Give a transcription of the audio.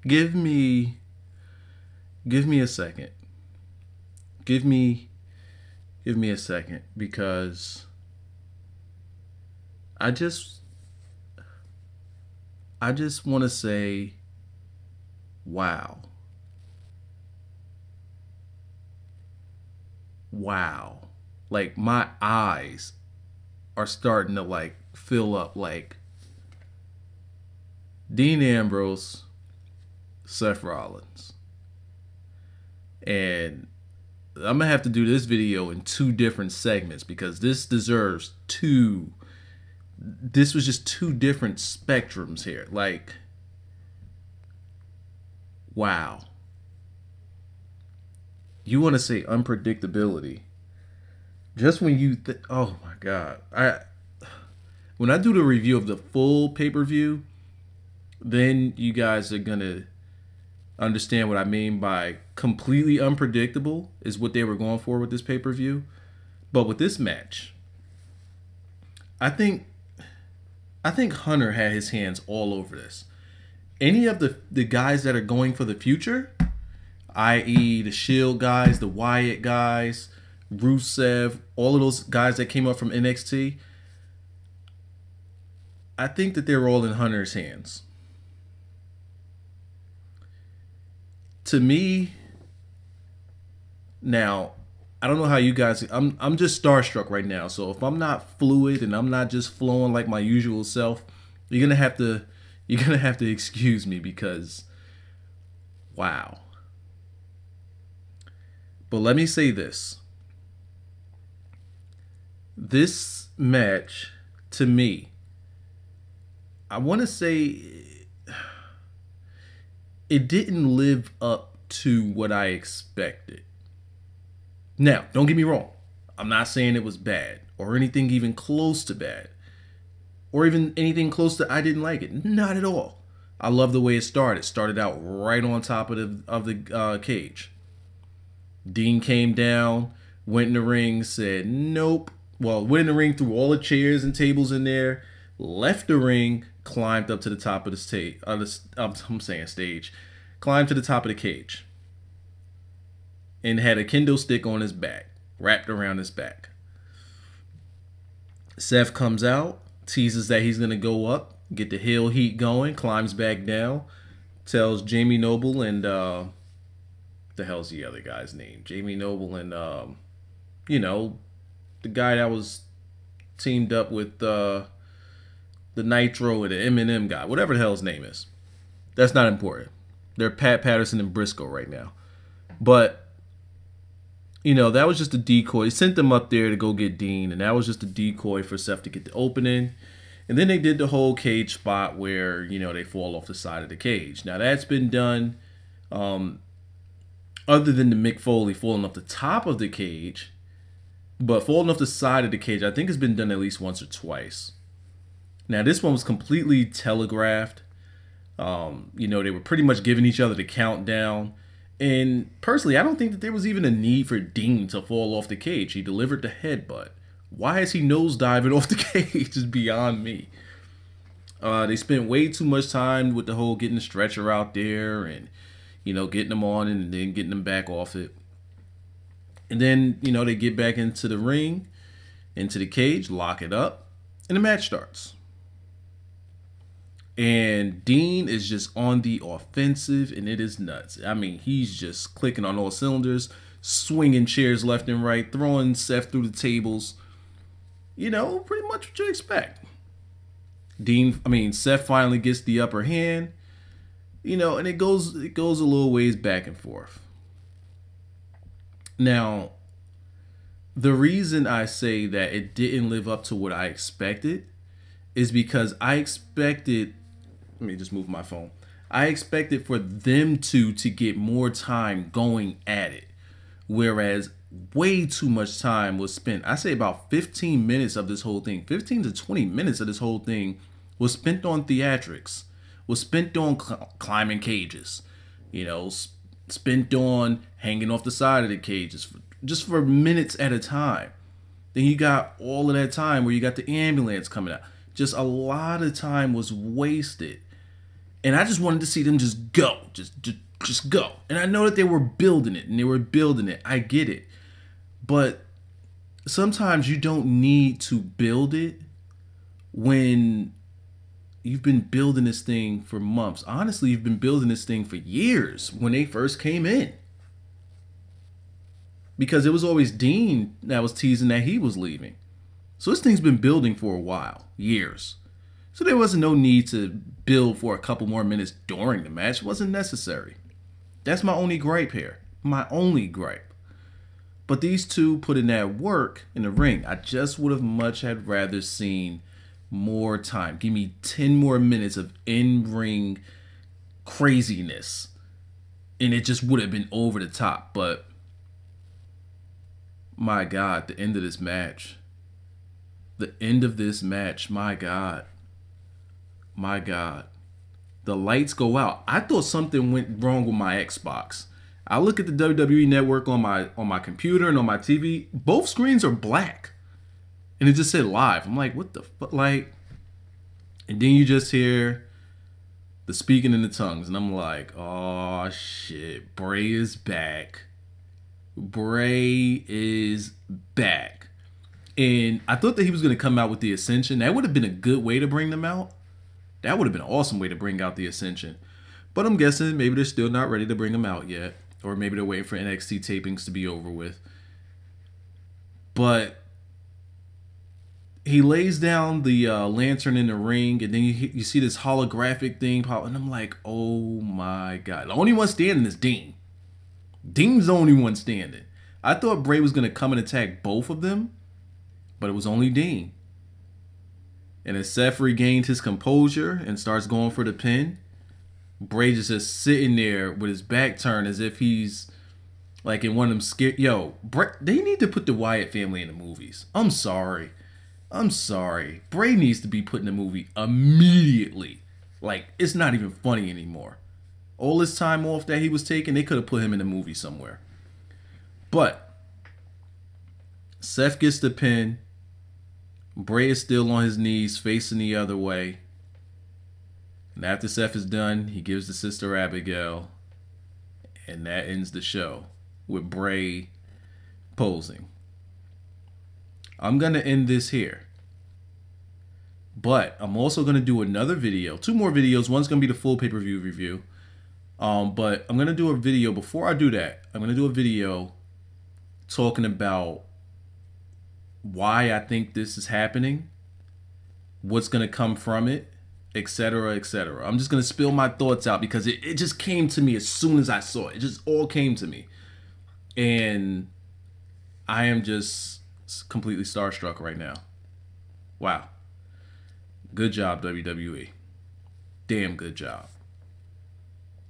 Give me a second. Give me a second, because I just want to say wow. Wow. Like, my eyes are starting to like fill up. Like, Dean Ambrose, Seth Rollins. And I'm gonna have to do this video in two different segments, because this deserves two. This was just two different spectrums here. Like, wow. You want to say unpredictability? Just when you oh my God, when I do the review of the full pay-per-view, then you guys are gonna understand what I mean by completely unpredictable is what they were going for with this pay-per-view. But with this match, I think Hunter had his hands all over this. Any of the guys that are going for the future, i.e. the Shield guys, the Wyatt guys, Rusev, all of those guys that came up from NXT, I think that they're all in Hunter's hands. To me, now, I don't know how you guys, I'm just starstruck right now. So if I'm not fluid and I'm not just flowing like my usual self, you're gonna have to excuse me, because wow. But let me say this. This match, to me, I want to say it didn't live up to what I expected. Now, don't get me wrong. I'm not saying it was bad or anything even close to bad, or even anything close to I didn't like it. Not at all. I love the way it started. It started out right on top of the cage. Dean came down, went in the ring, said nope. Well, went in the ring, threw all the chairs and tables in there, left the ring, climbed up to the top of the stage. Stage. Climbed to the top of the cage, and had a kendo stick on his back, wrapped around his back. Seth comes out, teases that he's gonna go up, get the heel heat going, climbs back down, tells Jamie Noble and the hell's the other guy's name? Jamie Noble and you know, the guy that was teamed up with the Nitro and the M&M guy, whatever the hell his name is. That's not important. They're Pat Patterson and Briscoe right now. But, you know, that was just a decoy. He sent them up there to go get Dean, and that was just a decoy for Seth to get the opening. And then they did the whole cage spot where, you know, they fall off the side of the cage. Now, that's been done, other than the Mick Foley falling off the top of the cage, but falling off the side of the cage, I think it's been done at least once or twice. Now, this one was completely telegraphed. You know, they were pretty much giving each other the countdown. And personally, I don't think that there was even a need for Dean to fall off the cage. He delivered the headbutt. Why is he nosediving off the cage is beyond me. They spent way too much time with the whole getting the stretcher out there and, you know, getting them on and then getting them back off it. And then, you know, they get back into the ring, into the cage, lock it up, and the match starts. And Dean is just on the offensive, and it is nuts. I mean, he's just clicking on all cylinders, swinging chairs left and right, throwing Seth through the tables. You know, pretty much what you expect. Seth finally gets the upper hand. You know, and it goes a little ways back and forth. Now, the reason I say that it didn't live up to what I expected is because I expected, let me just move my phone. I expected for them to get more time going at it, whereas way too much time was spent. I say about 15 minutes of this whole thing, 15 to 20 minutes of this whole thing was spent on theatrics, was spent on climbing cages, you know, spent on hanging off the side of the cages just for minutes at a time. Then you got all of that time where you got the ambulance coming out. Just a lot of time was wasted. And I just wanted to see them just go. Just go. And I know that they were building it, and they were building it. I get it. But sometimes you don't need to build it when you've been building this thing for months. Honestly, you've been building this thing for years when they first came in. Because it was always Dean that was teasing that he was leaving. So this thing's been building for a while, years. So there wasn't no need to build for a couple more minutes during the match. It wasn't necessary. That's my only gripe here. My only gripe. But these two put in that work in the ring. I just would have much had rather seen more time. Give me 10 more minutes of in-ring craziness. And it just would have been over the top. But my God, the end of this match. The end of this match, my God. My God. The lights go out. I thought something went wrong with my Xbox. I look at the WWE Network on my computer and on my TV. Both screens are black. And it just said live. I'm like, what the fuck? Like, and then you just hear the speaking in the tongues. And I'm like, oh, shit. Bray is back. Bray is back. And I thought that he was going to come out with the Ascension. That would have been a good way to bring them out. That would have been an awesome way to bring out the Ascension. But I'm guessing maybe they're still not ready to bring them out yet. Or maybe they're waiting for NXT tapings to be over with. But he lays down the lantern in the ring. And then you see this holographic thing pop. And I'm like, oh my God. The only one standing is Dean. Dean's the only one standing. I thought Bray was going to come and attack both of them. But it was only Dean. And as Seth regained his composure and starts going for the pin, Bray just sitting there with his back turned as if he's like in one of them scared. Yo, Bray, they need to put the Wyatt family in the movies. I'm sorry. Bray needs to be put in the movie immediately. Like, it's not even funny anymore. All this time off that he was taking, they could have put him in the movie somewhere. But Seth gets the pin. Bray is still on his knees, facing the other way. And after Seth is done, he gives the Sister Abigail. And that ends the show with Bray posing. I'm going to end this here. But I'm also going to do another video. 2 more videos. One's going to be the full pay-per-view review. But I'm going to do a video. Before I do that, I'm going to do a video talking about why I think this is happening, what's going to come from it, etc., etc. I'm just going to spill my thoughts out because it just came to me as soon as I saw it. It just all came to me. And I am just completely starstruck right now. Wow. Good job, WWE. Damn good job.